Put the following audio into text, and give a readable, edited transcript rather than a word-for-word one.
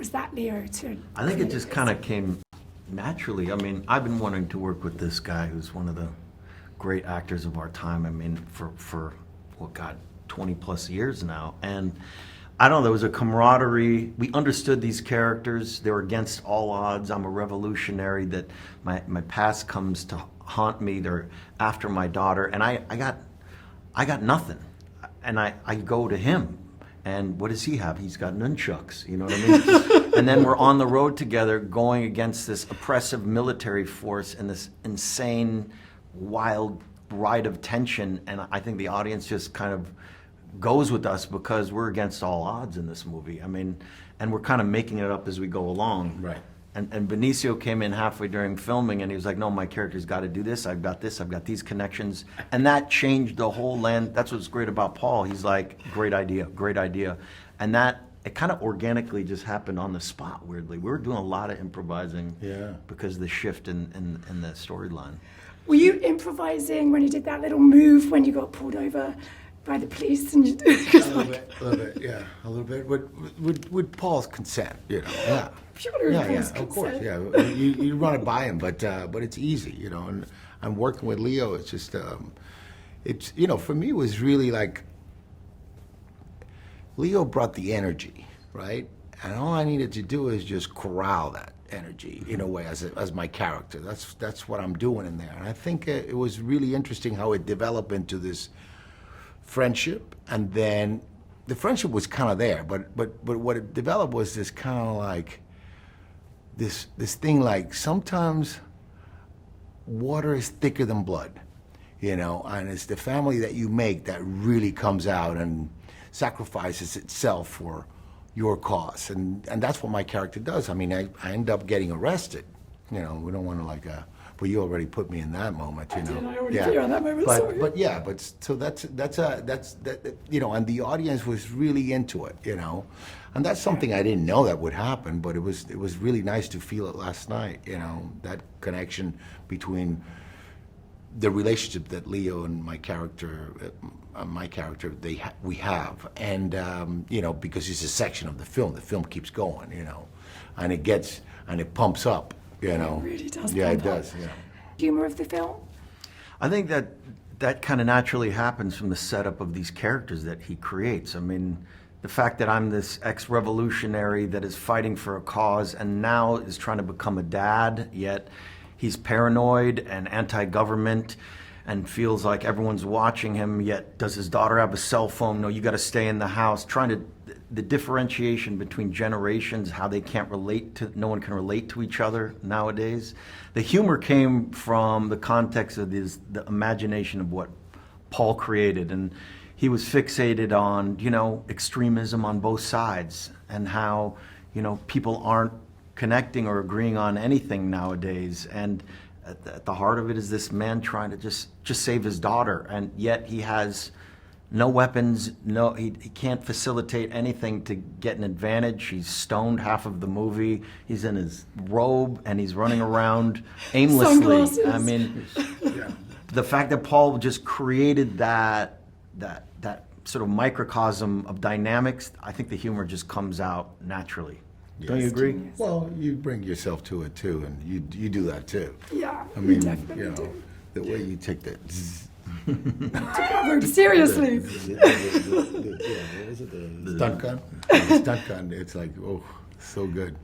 was that, Leo? I think it just kind of came naturally. I mean, I've been wanting to work with this guy who's one of the great actors of our time. I mean, for well, God, 20 plus years now. And I don't know, there was a camaraderie. We understood these characters. They were against all odds. I'm a revolutionary, that my past comes to haunt me. They're after my daughter. And I got nothing. And I go to him. And what does he have? He's got nunchucks, you know what I mean? And then we're on the road together going against this oppressive military force and this insane, wild ride of tension. And I think the audience just kind of goes with us because we're against all odds in this movie. I mean, and we're kind of making it up as we go along. Right. And Benicio came in halfway during filming and he was like, no, my character's got to do this. I've got these connections. And that changed the whole land. That's what's great about Paul. He's like, great idea. And that, it kind of organically just happened on the spot, weirdly. We were doing a lot of improvising because of the shift in the storyline. Were you improvising when you did that little move when you got pulled over by the police? And a little bit, yeah, a little bit. With Paul's consent, you know. Yeah. Sure, Yeah, of course, yeah. You run it by him, but it's easy, you know. And I'm working with Leo. It's just, it's, you know, for me it was really like Leo brought the energy, right? And all I needed to do is just corral that energy in a way as my character. That's what I'm doing in there. And I think it was really interesting how it developed into this friendship, and then the friendship was kind of there, but what it developed was this kind of like this thing, like sometimes water is thicker than blood, you know, and it's the family that you make that really comes out and sacrifices itself for your cause, and that's what my character does. I mean, I end up getting arrested, you know. We don't want to like but you already put me in that moment, you know. I already put you on that moment. But so that's you know, and the audience was really into it, you know, and that's something I didn't know that would happen, but it was really nice to feel it last night, you know, that connection between the relationship that Leo and my character, we have, and you know, because it's a section of the film keeps going, you know, and it pumps up. You know, it really does. Yeah, it does. Yeah. Humor of the film. I think that kind of naturally happens from the setup of these characters that he creates. I mean, the fact that I'm this ex-revolutionary that is fighting for a cause and now is trying to become a dad, yet he's paranoid and anti-government and feels like everyone's watching him, yet does his daughter have a cell phone? No, you got to stay in the house. The differentiation between generations, how they can't relate to, no one can relate to each other nowadays. The humor came from the context of the imagination of what Paul created, and he was fixated on, you know, extremism on both sides and how, you know, people aren't connecting or agreeing on anything nowadays. And at the heart of it is this man trying to just save his daughter, and yet he has no weapons, he can't facilitate anything to get an advantage. He's stoned half of the movie. He's in his robe and he's running around aimlessly. Sunglasses. I mean, the fact that Paul just created that sort of microcosm of dynamics, I think the humor just comes out naturally. Yes. Don't you agree? Well, you bring yourself to it too, and you do that too. Yeah, I mean, definitely you know, do. the way you take that. Seriously. The stunt gun. The stunt gun. It's like, oh, so good.